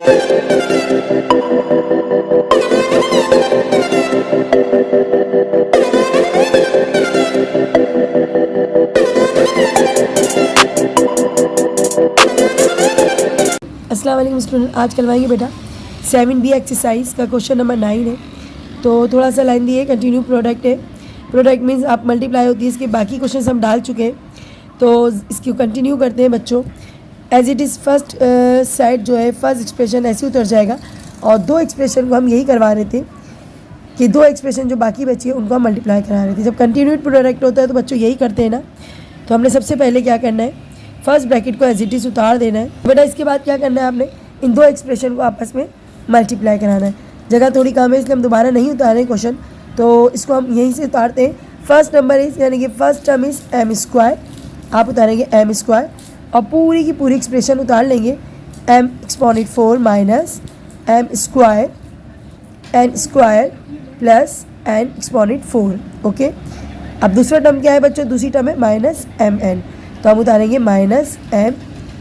अस्सलाम वालेकुम स्टूडेंट, आज करवाएंगे बेटा 7B एक्सरसाइज का क्वेश्चन नंबर 9 है। तो थोड़ा सा लाइन दी है, कंटिन्यू प्रोडक्ट है। प्रोडक्ट मीन्स आप मल्टीप्लाई होती है, इसके बाकी क्वेश्चन हम डाल चुके हैं, तो इसको कंटिन्यू करते हैं बच्चों। As it is first side जो है फर्स्ट एक्सप्रेशन ऐसे उतर जाएगा, और दो एक्सप्रेशन को हम यही करवा रहे थे कि दो एक्सप्रेशन जो बाकी बची है उनको हम मल्टीप्लाई करा रहे थे। जब कंटिन्यूड प्रोडक्ट होता है तो बच्चों यही करते हैं ना। तो हमने सबसे पहले क्या करना है, फर्स्ट ब्रैकेट को एज इट इज़ उतार देना है बेटा। इसके बाद क्या करना है, आपने इन दो एक्सप्रेशन को आपस में मल्टीप्लाई कराना है। जगह थोड़ी कम है इसलिए हम दोबारा नहीं उतार रहे क्वेश्चन, तो इसको हम यहीं से उतारते हैं। फर्स्ट नंबर इज यानी कि first term is M square, आप उतारेंगे एम स्क्वायर और पूरी की पूरी एक्सप्रेशन उतार लेंगे M exponent 4 minus M square N square plus N exponent 4। Okay, अब दूसरा टर्म क्या है बच्चों, दूसरी टर्म है माइनस एम एन, तो हम उतारेंगे माइनस एम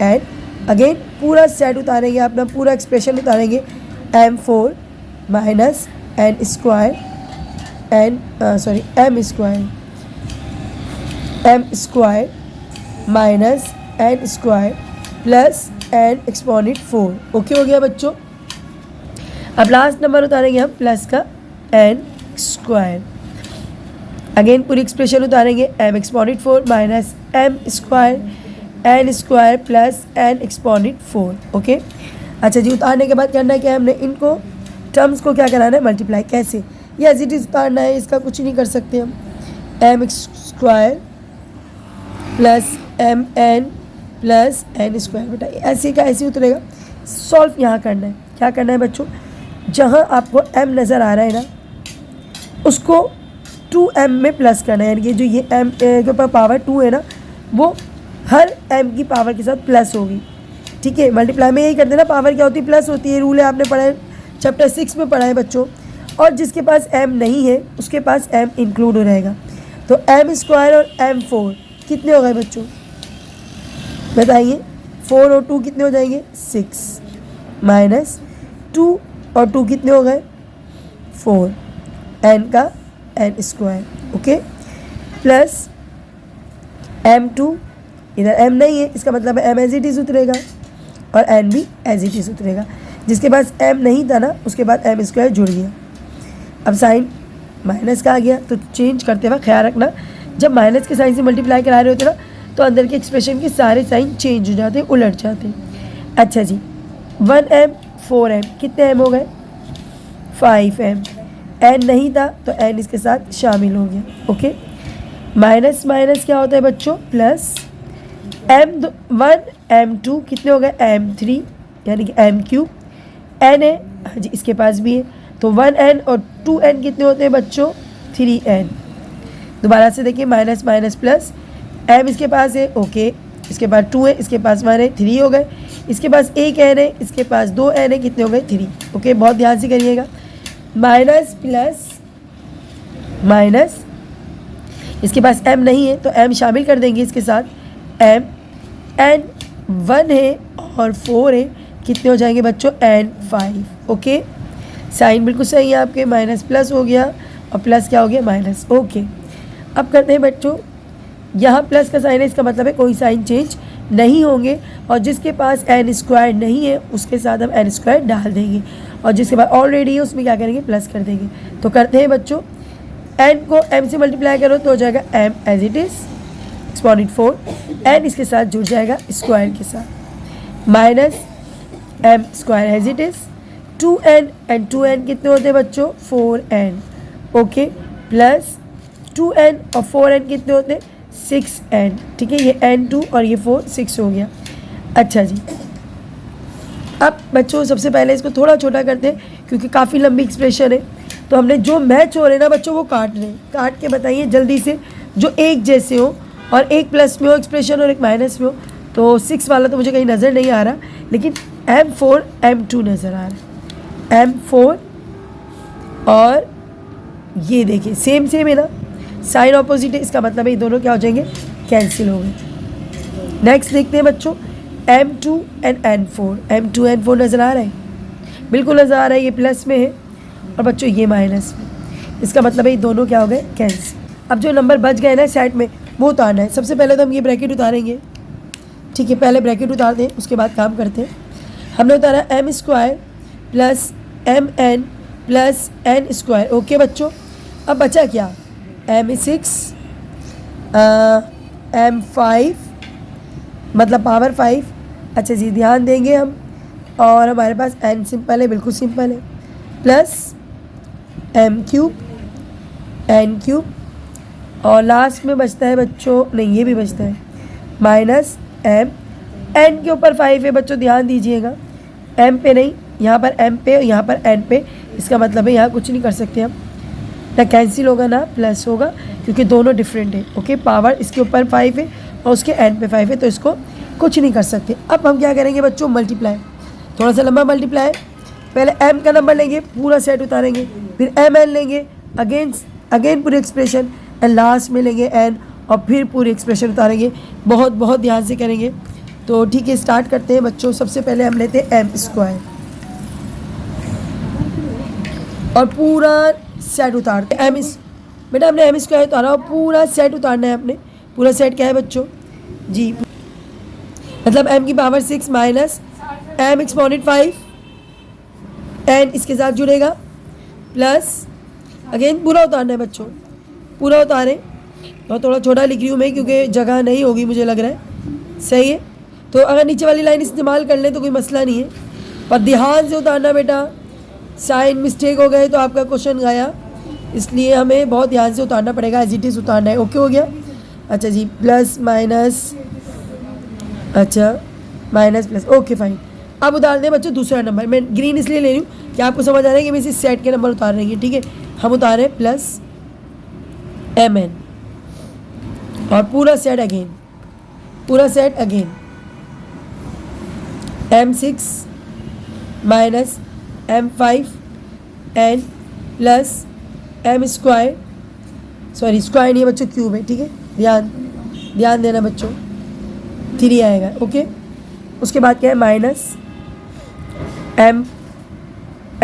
एन। अगेन पूरा सेट उतारेंगे, अपना पूरा एक्सप्रेशन उतारेंगे M 4 minus N square N M square minus N square plus N exponent 4। Okay हो गया बच्चों। अब लास्ट नंबर उतारेंगे हम प्लस का एन स्क्वायर। अगेन पूरी एक्सप्रेशन उतारेंगे M exponent 4 minus M square N square plus N exponent 4। Okay, अच्छा जी, उतारने के बाद करना है क्या, हमने इनको टर्म्स को क्या कराना है, मल्टीप्लाई। कैसे, ये एज इट इज उतारना है, इसका कुछ नहीं कर सकते हम। M square plus M N plus N square, बेटा ऐसे का ऐसे उतरेगा। सॉल्व यहाँ करना है, क्या करना है बच्चों, जहाँ आपको m नज़र आ रहा है ना उसको 2m में प्लस करना है, यानी कि जो ये m के ऊपर पावर 2 है ना वो हर m की पावर के साथ प्लस होगी। ठीक है, मल्टीप्लाई में यही करते हैं ना, पावर क्या होती है, प्लस होती है। रूल है, आपने पढ़ा है चैप्टर 6 में पढ़ा है बच्चों। और जिसके पास m नहीं है उसके पास m इंक्लूड हो रहेगा। तो m स्क्वायर और m4 कितने हो गए बच्चों, बताइए। 4 और 2 कितने हो जाएंगे, 6 माइनस 2 और 2 कितने हो गए, 4 n का n square. Okay, plus m2, इधर m नहीं है इसका मतलब m एज इट इज़ उतरेगा और n भी एज इट इज़ उतरेगा। जिसके पास m नहीं था ना उसके बाद m स्क्वायर जुड़ गया। अब साइन माइनस का आ गया, तो चेंज करते वक्त ख्याल रखना, जब माइनस के साइन से मल्टीप्लाई करा रहे होते ना तो अंदर के एक्सप्रेशन के सारे साइन चेंज हो जाते हैं, उलट जाते हैं। अच्छा जी, 1m 4m कितने m हो गए, 5m। n नहीं था तो n इसके साथ शामिल हो गया। ओके, माइनस माइनस क्या होता है बच्चों, प्लस m1 m2 कितने हो गए, m3 यानी कि m3। n है, हाँ जी इसके पास भी है, तो 1n और 2n कितने होते हैं बच्चों, 3n। दोबारा से देखिए, माइनस माइनस प्लस, m इसके पास है, ओके, इसके पास 2 है, इसके पास 1 है, 3 हो गए। इसके पास एक n है, इसके पास 2 n है, कितने हो गए, 3। ओके, बहुत ध्यान से करिएगा, माइनस प्लस माइनस, इसके पास m नहीं है तो m शामिल कर देंगे इसके साथ, m n 1 है और 4 है, कितने हो जाएंगे बच्चों, n 5। ओके, साइन बिल्कुल सही है आपके, माइनस प्लस हो गया और प्लस क्या हो गया, माइनस। ओके, अब करते हैं बच्चों, यहाँ प्लस का साइन है, इसका मतलब है कोई साइन चेंज नहीं होंगे, और जिसके पास एन स्क्वायर नहीं है उसके साथ हम एन स्क्वायर डाल देंगे, और जिसके पास ऑलरेडी है उसमें क्या करेंगे, प्लस कर देंगे। तो करते हैं बच्चों, एन को m से मल्टीप्लाई करो तो हो जाएगा m as it is exponent 4, n इसके साथ जुड़ जाएगा स्क्वायर के साथ, minus m square as it is 2n and 2n कितने होते हैं बच्चों, 4n। ओके, प्लस 2n और 4n कितने होते हैं, 6n। ठीक है, ये n2 और ये 4 6 हो गया। अच्छा जी, अब बच्चों सबसे पहले इसको थोड़ा छोटा करते हैं क्योंकि काफ़ी लंबी एक्सप्रेशन है। तो हमने जो मैच हो रहे हैं ना बच्चों वो काट रहे हैं, काट के बताइए जल्दी से, जो एक जैसे हो और एक प्लस में हो एक्सप्रेशन और एक माइनस में हो। तो 6 वाला तो मुझे कहीं नज़र नहीं आ रहा, लेकिन m4 m2 नज़र आ रहा है, m4 और ये देखिए सेम सेम है ना, साइन ऑपोजिट है, इसका मतलब है ये दोनों क्या हो जाएंगे, कैंसिल हो गए। नेक्स्ट देखते हैं बच्चों, m2 and n4, m2 n4 नज़र आ रहा है, बिल्कुल नज़र आ रहा है ये प्लस में है और बच्चों ये माइनस में। इसका मतलब है ये दोनों क्या हो गए, कैंसिल। अब जो नंबर बच गए ना सेट में वो उतारना है। सबसे पहले तो हम ये ब्रैकेट उतारेंगे, ठीक है। पहले ब्रैकेट उतार दें, उसके बाद काम करते हैं। हमने उतारा M square plus M N plus N square. Okay बच्चों, अब बचा क्या, एम 6 एम 5 मतलब पावर 5। अच्छा जी, ध्यान देंगे हम, और हमारे पास एन सिंपल है, बिल्कुल सिंपल है, plus M cube N cube, और लास्ट में बचता है बच्चों, नहीं ये भी बचता है, माइनस एम। एन के ऊपर 5 है बच्चों, ध्यान दीजिएगा, एम पे नहीं, यहाँ पर एम पे और यहाँ पर एन पे। इसका मतलब है यहाँ कुछ नहीं कर सकते हम, ना कैंसिल होगा ना प्लस होगा, क्योंकि दोनों डिफरेंट है। ओके, पावर इसके ऊपर 5 है और उसके एन पे 5 है, तो इसको कुछ नहीं कर सकते। अब हम क्या करेंगे बच्चों, मल्टीप्लाई, थोड़ा सा लंबा मल्टीप्लाई। पहले एम का नंबर लेंगे, पूरा सेट उतारेंगे, फिर एम एन लेंगे, अगेन पूरी एक्सप्रेशन, एंड लास्ट में लेंगे एन और फिर पूरी एक्सप्रेशन उतारेंगे। बहुत बहुत ध्यान से करेंगे। तो ठीक है, स्टार्ट करते हैं बच्चों। सबसे पहले हम लेते हैं एम स्क्वायर और पूरा सेट उतारते हैं। बेटा हमने एम स्क्वायर उतारा और पूरा सेट उतारना है अपने। पूरा सेट क्या है बच्चों जी, मतलब एम की power 6 minus M exponent 5 N इसके साथ जुड़ेगा, प्लस अगेन पूरा उतारना है बच्चों, पूरा उतारें। और थोड़ा छोटा लिख रही हूँ मैं क्योंकि जगह नहीं होगी मुझे लग रहा है, सही है। तो अगर नीचे वाली लाइन इस्तेमाल कर लें तो कोई मसला नहीं है, पर ध्यान से उतारना बेटा। साइन मिस्टेक हो गए तो आपका क्वेश्चन गया, इसलिए हमें बहुत ध्यान से उतारना पड़ेगा, एज इट इज़ उतारना है। ओके हो गया। अच्छा जी, प्लस माइनस, अच्छा माइनस प्लस, ओके फाइन। अब उतार दें बच्चों दूसरा नंबर। मैं ग्रीन इसलिए ले रही हूँ कि आपको समझ आ रहा है कि मैं इसी सेट के नंबर उतार रही हूँ, ठीक है। हम उतारें प्लस एम एन और पूरा सेट अगेन, पूरा set again, M 6 minus M 5 N plus M square, sorry square नहीं है बच्चों, क्यूब है, ठीक है। ध्यान देना बच्चों, 3 आएगा। ओके, उसके बाद क्या है, minus M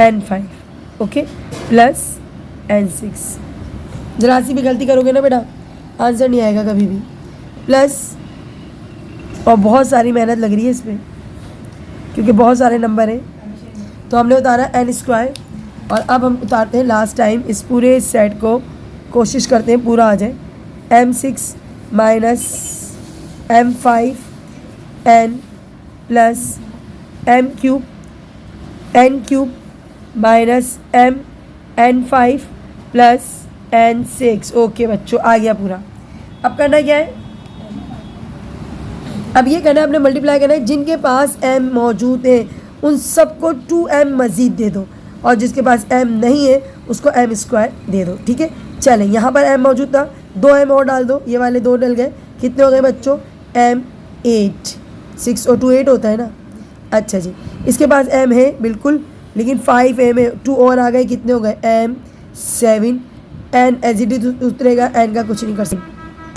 N 5 okay plus N 6। जरा सी भी गलती करोगे ना बेटा आंसर नहीं आएगा कभी भी। प्लस, और बहुत सारी मेहनत लग रही है इसमें क्योंकि बहुत सारे नंबर हैं। तो हमने उतारा एन स्क्वायर और अब हम उतारते हैं लास्ट टाइम इस पूरे सेट को, कोशिश करते हैं पूरा आ जाए। M 6 minus M 5 N plus M cube N cube minus M N 5 plus N 6। Okay बच्चों, आ गया पूरा। अब करना क्या है, अब ये करना है अपने मल्टीप्लाई करना है। जिनके पास m मौजूद है उन सबको 2m मज़ीद दे दो, और जिसके पास m नहीं है उसको m स्क्वायर दे दो, ठीक है। चलें, यहाँ पर m मौजूद था, 2m और डाल दो, ये वाले 2 डल गए, कितने हो गए बच्चों, m 8, 6 और 2 8 होता है ना। अच्छा जी, इसके पास m है बिल्कुल, लेकिन 5m है, 2 और आ गए, कितने हो गए, m 7, n as it is उतरेगा, n का कुछ नहीं कर सकते।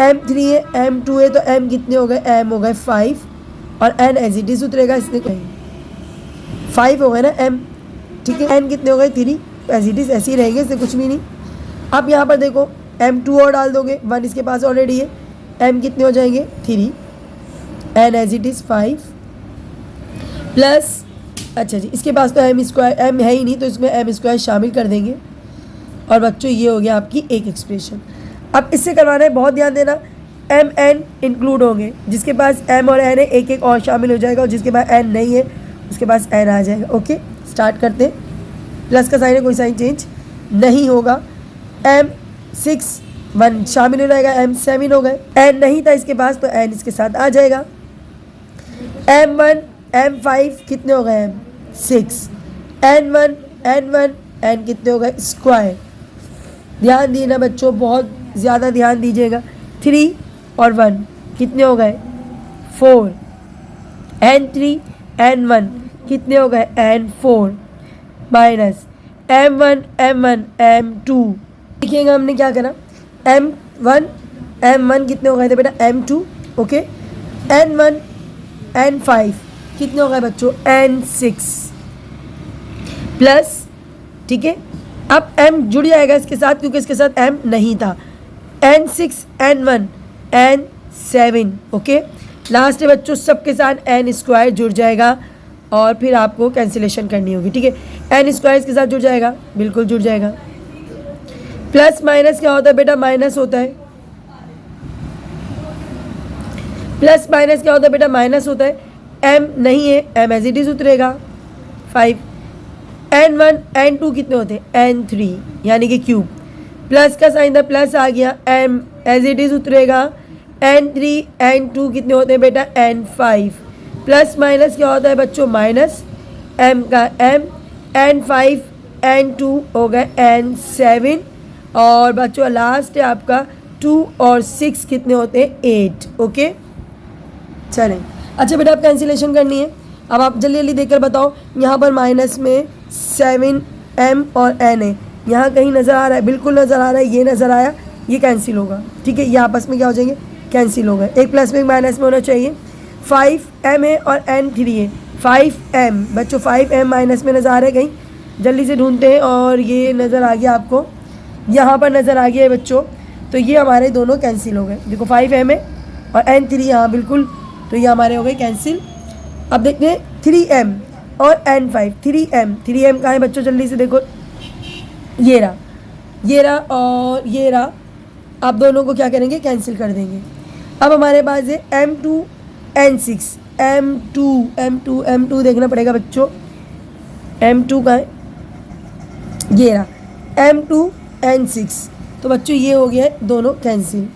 m 3 है, m 2 है, तो m कितने हो गए, m हो गए 5, और n एज इट इज उतरेगा, इसने कहीं 5 हो गए ना m, ठीक है। n कितने हो गए 3, एज इट इज ऐसे ही रहेंगे, इससे कुछ भी नहीं। अब यहाँ पर देखो m 2 और डाल दोगे, 1 इसके पास ऑलरेडी है, m कितने हो जाएंगे 3, n as it is 5 plus, अच्छा जी इसके पास तो m स्क्वायर, m है ही नहीं तो इसमें m स्क्वायर शामिल कर देंगे, और बच्चों ये हो गया आपकी एक एक्सप्रेशन। अब इससे करवाना है, बहुत ध्यान देना, एम एन इंक्लूड होंगे, जिसके पास m और n है एक एक और शामिल हो जाएगा, और जिसके पास n नहीं है उसके पास n आ जाएगा। ओके, स्टार्ट करते हैं। प्लस का साइन है, कोई साइन चेंज नहीं होगा। m 6 1 शामिल हो जाएगा, m 7 हो गए, n नहीं था इसके पास तो n इसके साथ आ जाएगा। m 1 m 5 कितने हो गए, m 6, n 1 n कितने हो गए स्क्वायर। ध्यान देना बच्चों, बहुत ज़्यादा ध्यान दीजिएगा। 3 और 1 कितने हो गए 4, n 3 n 1 कितने हो गए n 4 माइनस m 1 m 2। देखिएगा हमने क्या करा, m 1 कितने हो गए थे बेटा m 2, ओके। n 1 n 5 कितने हो गए बच्चों n 6, प्लस, ठीक है, अब m जुड़ जाएगा इसके साथ क्योंकि इसके साथ m नहीं था, n6 n1 n7, okay. Last है बच्चों सबके साथ n स्क्वायर जुड़ जाएगा और फिर आपको कैंसिलेशन करनी होगी, ठीक है। n स्क्वायर इसके साथ जुड़ जाएगा, बिल्कुल जुड़ जाएगा। प्लस माइनस क्या होता है बेटा, माइनस होता है। प्लस माइनस क्या होता है बेटा, माइनस होता है। m नहीं है, m एज इट इज उतरेगा 5। n1 n2 कितने होते हैं, n3 यानी कि क्यूब। प्लस का साइन था, प्लस आ गया, m एज इट इज उतरेगा। n3 n2 कितने होते हैं बेटा, n5। प्लस माइनस क्या होता है बच्चों, माइनस, m का m, n5 n2 हो गए n7 और बच्चों लास्ट है आपका 2 और 6 कितने होते हैं, 8, ओके। चलें, अच्छा बेटा आप कैंसिलेशन करनी है। अब आप जल्दी जल्दी देखकर बताओ, यहाँ पर माइनस में 7m और n है, यहाँ कहीं नज़र आ रहा है, बिल्कुल नज़र आ रहा है, ये नज़र आया, ये कैंसिल होगा, ठीक है, ये आपस में क्या हो जाएंगे, कैंसिल हो गए। एक प्लस में एक माइनस में होना चाहिए। 5m है और n3 है, 5m बच्चों, 5m माइनस में नज़र आ रहा है कहीं, जल्दी से ढूंढते हैं और ये नज़र आ गया आपको, यहाँ पर नज़र आ गया है बच्चों, तो ये हमारे दोनों कैंसिल हो गए। देखो 5m है और n3 यहाँ बिल्कुल, तो ये हमारे हो गए कैंसिल। अब देखते हैं 3m और n5, 3m कहाँ है बच्चों, जल्दी से देखो, ये रहा और ये रहा, आप दोनों को क्या करेंगे, कैंसिल कर देंगे। अब हमारे पास है m2 n6, m2 देखना पड़ेगा बच्चों, m2 का है, ये रहा m2 n6, तो बच्चों ये हो गया है दोनों कैंसिल।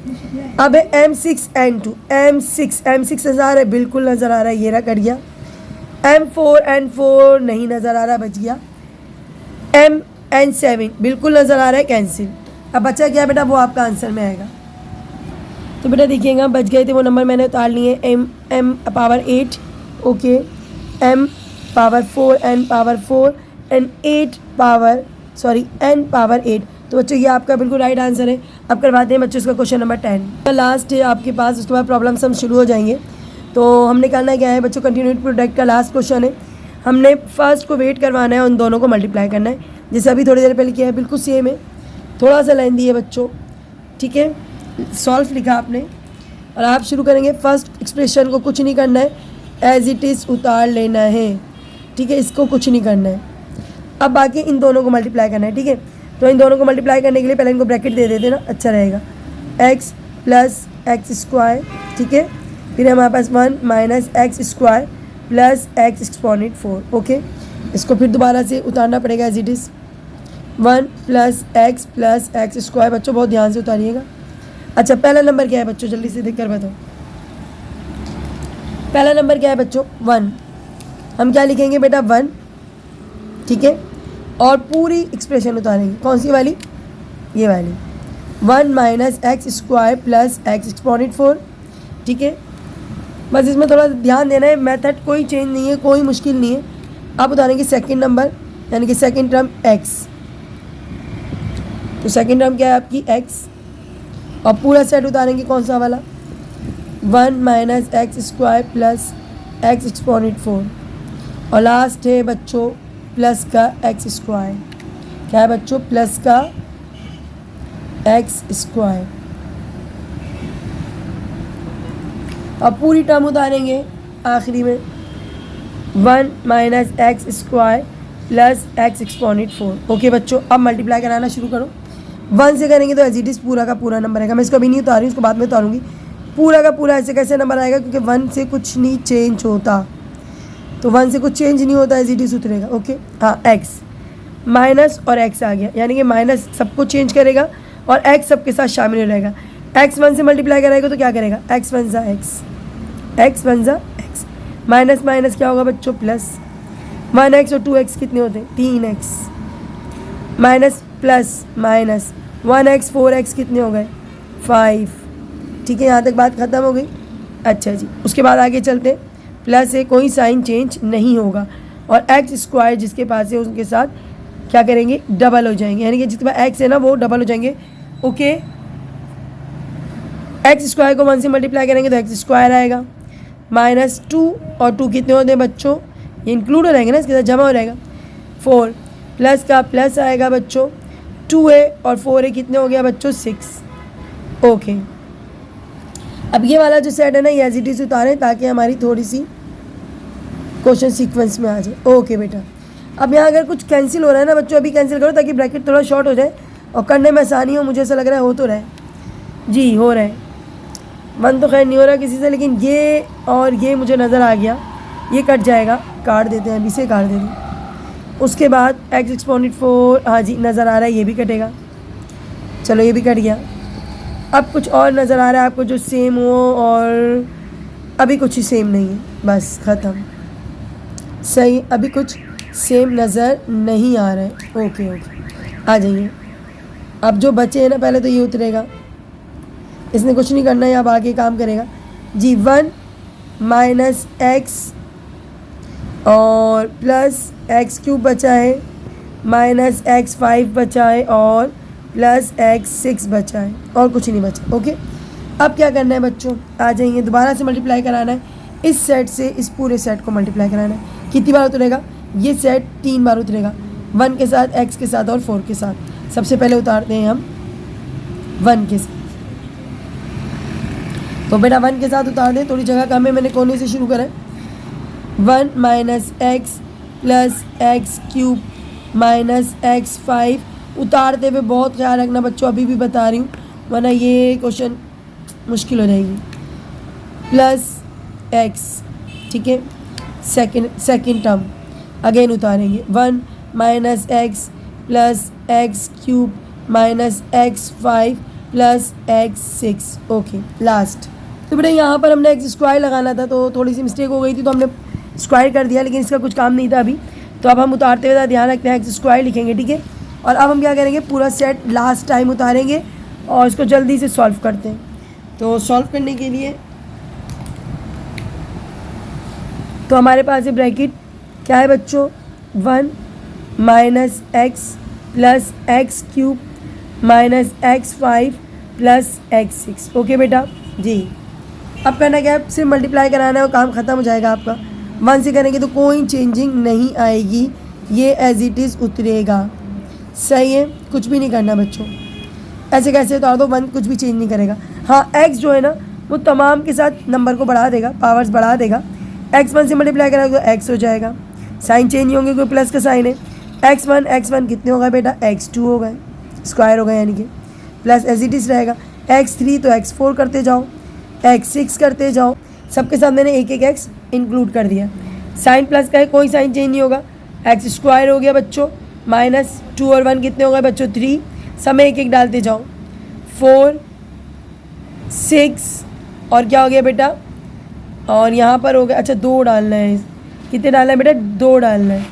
अब है m6 n2, m6 नज़र आ रहा है, बिल्कुल नज़र आ रहा है, ये रहा, कट गया। m4 n4 नहीं नज़र आ रहा, बच गया। m n7 बिल्कुल नज़र आ रहा है, कैंसिल। अब बचा क्या बेटा, वो आपका आंसर में आएगा। तो बेटा देखिएगा, बच गए थे वो नंबर मैंने उतार लिए, m power 8, okay, m power 4 n power 4 and n power 8। तो बच्चों ये आपका बिल्कुल राइट आंसर है। अब करवाते हैं बच्चों इसका क्वेश्चन नंबर 10, लास्ट है आपके पास, उसके बाद प्रॉब्लम्स हम शुरू हो जाएंगे। तो हमने करना क्या है बच्चों, कंटिन्यूटी प्रोडक्ट का लास्ट क्वेश्चन है, हमने फर्स्ट को वेट करवाना है, उन दोनों को मल्टीप्लाई करना है, जैसे अभी थोड़ी देर पहले किया है, बिल्कुल सेम है, थोड़ा सा लेंदी है बच्चों, ठीक है। सॉल्व लिखा आपने और आप शुरू करेंगे। फर्स्ट एक्सप्रेशन को कुछ नहीं करना है, एज इट इज़ उतार लेना है, ठीक है, इसको कुछ नहीं करना है। अब बाकी इन दोनों को मल्टीप्लाई करना है, ठीक है। तो इन दोनों को मल्टीप्लाई करने के लिए पहले इनको ब्रैकेट दे देते ना, अच्छा रहेगा, x प्लस एक्स स्क्वायर, ठीक है, फिर हमारे पास 1 minus X square plus X exponent 4, okay. इसको फिर दोबारा से उतारना पड़ेगा as it is, 1 plus X square, बच्चों बहुत ध्यान से उतारिएगा। अच्छा पहला नंबर क्या है बच्चों, जल्दी से देखकर बताओ, पहला नंबर क्या है बच्चों, 1, हम क्या लिखेंगे बेटा, 1, ठीक है, और पूरी एक्सप्रेशन उतारेंगे, कौन सी वाली, ये वाली, 1 minus X square plus X exponent 4, ठीक है। बस इसमें थोड़ा ध्यान देना है, मेथड कोई चेंज नहीं है, कोई मुश्किल नहीं है। अब उतारेंगे सेकंड नंबर, यानी कि सेकंड टर्म x, तो सेकंड टर्म क्या है आपकी x, और पूरा सेट उतारेंगे कौन सा वाला, 1 minus X square plus X exponent 4, और लास्ट है बच्चों प्लस का एक्स स्क्वायर, क्या है बच्चों, प्लस का एक्स स्क्वायर, अब पूरी टर्म उतारेंगे आखिरी में, 1 minus X square plus X exponent 4, okay बच्चों। अब मल्टीप्लाई कराना शुरू करो, 1 से करेंगे तो एज इट इज़ पूरा का पूरा नंबर आएगा, मैं इसको अभी नहीं उतार रही हूँ, इसको बाद में उतारूँगी। पूरा का पूरा ऐसे कैसे नंबर आएगा, क्योंकि 1 से कुछ नहीं चेंज होता, तो 1 से कुछ चेंज नहीं होता, एज इट इज़ उतरेगा, ओके। हाँ x माइनस और x आ गया, यानी कि माइनस सबको चेंज करेगा और x सबके साथ शामिल हो रहेगा। x 1 से मल्टीप्लाई कराएगा तो क्या करेगा, x 1 ज़ा x, माइनस माइनस क्या होगा बच्चों, प्लस, 1x और 2x कितने होते हैं, 3x, minus plus minus 1x 4x कितने हो गए, 5, ठीक है, यहाँ तक बात ख़त्म हो गई। अच्छा जी, उसके बाद आगे चलते, प्लस है, कोई साइन चेंज नहीं होगा, और एक्स स्क्वायर जिसके पास है उसके साथ क्या करेंगे, डबल हो जाएंगे, यानी कि जिसके पास एक्स है ना वो डबल हो जाएंगे, ओके। एक्स स्क्वायर को 1 से मल्टीप्लाई करेंगे तो एक्स स्क्वायर आएगा, माइनस 2 और 2 कितने होते हैं बच्चों, ये इंक्लूड हो रहेंगे ना, इसके साथ जमा हो रहेगा, 4, प्लस का प्लस आएगा बच्चों 2a और 4a कितने हो गया बच्चों 6। ओके, अब ये वाला जो सेट है ना ये एज इट इज उतारें ताकि हमारी थोड़ी सी क्वेश्चन सीक्वेंस में आ जाए। ओके बेटा, अब यहाँ अगर कुछ कैंसिल हो रहा है ना बच्चों अभी कैंसिल करो ताकि ब्रैकेट थोड़ा शॉर्ट हो जाए और करने में आसानी हो। मुझे ऐसा लग रहा है हो तो रहा है जी, हो रहा है। मन तो खैर नहीं हो रहा किसी से, लेकिन ये और ये मुझे नज़र आ गया, ये कट जाएगा, काट देते हैं, अभी से काट देते हैं। उसके बाद x एक्सपोनेंट 4, हाँ जी नज़र आ रहा है, ये भी कटेगा। चलो ये भी कट गया। अब कुछ और नज़र आ रहा है आपको जो सेम हो, और अभी कुछ ही सेम नहीं है, बस ख़त्म। सही, अभी कुछ सेम नज़र नहीं आ रहा है। ओके ओके, आ जाइए। अब जो बचे हैं ना पहले तो ये उतरेगा, इसने कुछ नहीं करना है, अब आगे काम करेगा जी। 1 माइनस एक्स और प्लस एक्स क्यूब बचा है, माइनस एक्स 5 बचा है और प्लस एक्स 6 बचा है, और कुछ नहीं बचा। ओके, अब क्या करना है बच्चों, आ जाइए, दोबारा से मल्टीप्लाई कराना है इस सेट से इस पूरे सेट को मल्टीप्लाई कराना है। कितनी बार उतरेगा ये सेट? 3 बार उतरेगा, 1 के साथ, x के साथ और 4 के साथ। सबसे पहले उतारते हैं हम 1 के साथ, तो बेटा 1 के साथ उतार दें, थोड़ी जगह कम है, मैंने कोने से शुरू करा है। 1 minus X plus X cube minus X 5। उतारते हुए बहुत ख्याल रखना बच्चों, अभी भी बता रही हूँ वरना ये क्वेश्चन मुश्किल हो जाएगी। प्लस एक्स, ठीक है, सेकेंड टर्म अगेन उतारेंगे। 1 minus X plus X cube minus X 5 plus X 6। Okay, last. तो बेटा यहाँ पर हमने एक्स स्क्वायर लगाना था, तो थोड़ी सी मिस्टेक हो गई थी, तो हमने स्क्वायर कर दिया, लेकिन इसका कुछ काम नहीं था अभी। तो अब हम उतारते हुए ध्यान रखते हैं एक्स स्क्वायर लिखेंगे, ठीक है। और अब हम क्या करेंगे, पूरा सेट लास्ट टाइम उतारेंगे और इसको जल्दी से सॉल्व करते हैं। तो सॉल्व करने के लिए तो हमारे पास ये ब्रैकेट क्या है बच्चों, 1 minus X plus X cube minus X 5 plus X 6। Okay बेटा जी, अब करना क्या है, सिर्फ मल्टीप्लाई कराना है और काम ख़त्म हो जाएगा आपका। 1 से करेंगे तो कोई चेंजिंग नहीं आएगी, ये एज इट इज़ उतरेगा। सही है, कुछ भी नहीं करना बच्चों, ऐसे कैसे उतार दो, 1 कुछ भी चेंज नहीं करेगा। हाँ, x जो है ना वो तमाम के साथ नंबर को बढ़ा देगा, पावर्स बढ़ा देगा। x 1 से मल्टीप्लाई करेगा तो x हो जाएगा, साइन चेंज होंगे, कोई प्लस का साइन है। x1 कितने हो गए बेटा, x2 हो गए, स्क्वायर हो गए यानी कि, प्लस एज इट इज़ रहेगा। x3 तो x4 करते जाओ, x6 करते जाओ, सबके साथ मैंने एक एक x इंक्लूड कर दिया। साइन प्लस का है, कोई साइन चेंज नहीं होगा, x स्क्वायर हो गया बच्चों, माइनस 2 और 1 कितने हो गए बच्चों 3, समय एक एक डालते जाओ, 4 6 और क्या हो गया बेटा, और यहाँ पर हो गया, अच्छा 2 डालना है, कितने डालना है बेटा, 2 डालना है,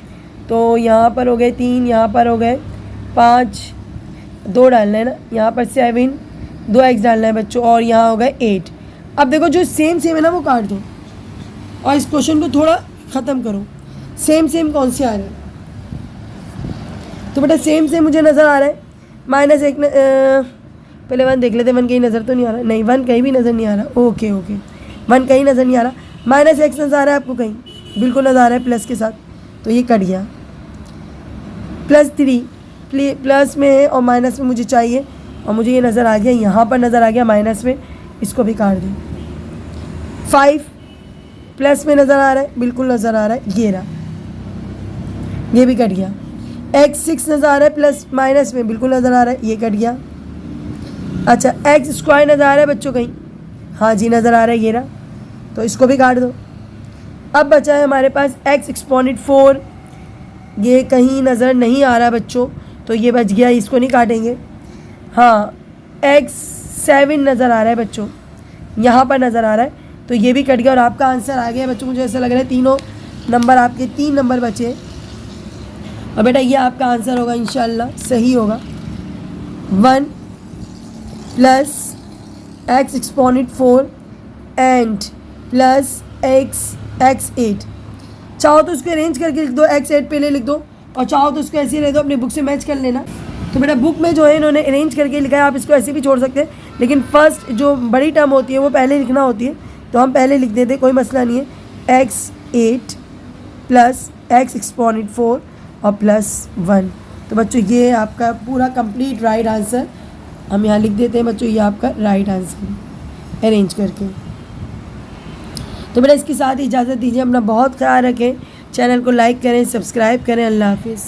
तो यहाँ पर हो गए 3, यहाँ पर हो गए 5, 2 डालना है ना, यहाँ पर 7, 2 x डालना है बच्चों, और यहाँ हो गए 8। अब देखो जो सेम है ना वो काट दो और इस क्वेश्चन को थोड़ा ख़त्म करो। सेम कौन से आ रहे हैं, तो बेटा सेम मुझे नज़र आ रहा है, माइनस 1 पहले 1 देख लेते, 1 कहीं नज़र तो नहीं आ रहा, नहीं 1 कहीं भी नज़र नहीं आ रहा। ओके 1 कहीं नज़र नहीं आ रहा, माइनस x नज़र आ रहा है आपको, कहीं बिल्कुल नज़र आ रहा है प्लस के साथ, तो ये कट गया। प्लस 3 प्लस में है और माइनस में मुझे चाहिए, और मुझे ये नज़र आ गया, यहाँ पर नज़र आ गया माइनस में, इसको भी काट दें। 5 प्लस में नज़र आ रहा है, बिल्कुल नज़र आ रहा है, ये रहा, ये भी कट गया। x 6 नज़र आ रहा है प्लस माइनस में, बिल्कुल नज़र आ रहा है, ये कट गया। अच्छा x स्क्वायर नज़र आ रहा है बच्चों कहीं, हाँ जी नज़र आ रहा है, ये रहा, तो इसको भी काट दो। अब बचा है हमारे पास x एक्सपोनेंट 4, ये कहीं नज़र नहीं आ रहा बच्चों, तो ये बच गया, इसको नहीं काटेंगे। हाँ x 7 नज़र आ रहा है बच्चों, यहाँ पर नज़र आ रहा है, तो ये भी कट गया और आपका आंसर आ गया बच्चों। मुझे ऐसा लग रहा है तीनों नंबर आपके 3 नंबर बचे, और बेटा ये आपका आंसर होगा इंशाल्लाह, सही होगा। 1 plus x exponent 4 and plus x 8। चाहो तो उसको अरेंज करके लिख दो, x 8 पहले लिख दो, और चाहो तो उसको ऐसे ही रह दो, अपने बुक से मैच कर लेना। तो बेटा बुक में जो है इन्होंने अरेंज करके लिखा है, आप इसको ऐसे भी छोड़ सकते हैं, लेकिन फर्स्ट जो बड़ी टर्म होती है वो पहले लिखना होती है, तो हम पहले लिख देते, कोई मसला नहीं है। x 8 प्लस x एक्सपोनेंट 4 और +1। तो बच्चों ये आपका पूरा कंप्लीट राइट आंसर हम यहाँ लिख देते हैं बच्चों, ये आपका राइट आंसर अरेंज करके। तो बेटा इसके साथ इजाज़त दीजिए, अपना बहुत ख्याल रखें, चैनल को लाइक करें, सब्सक्राइब करें। अल्लाह हाफिज़।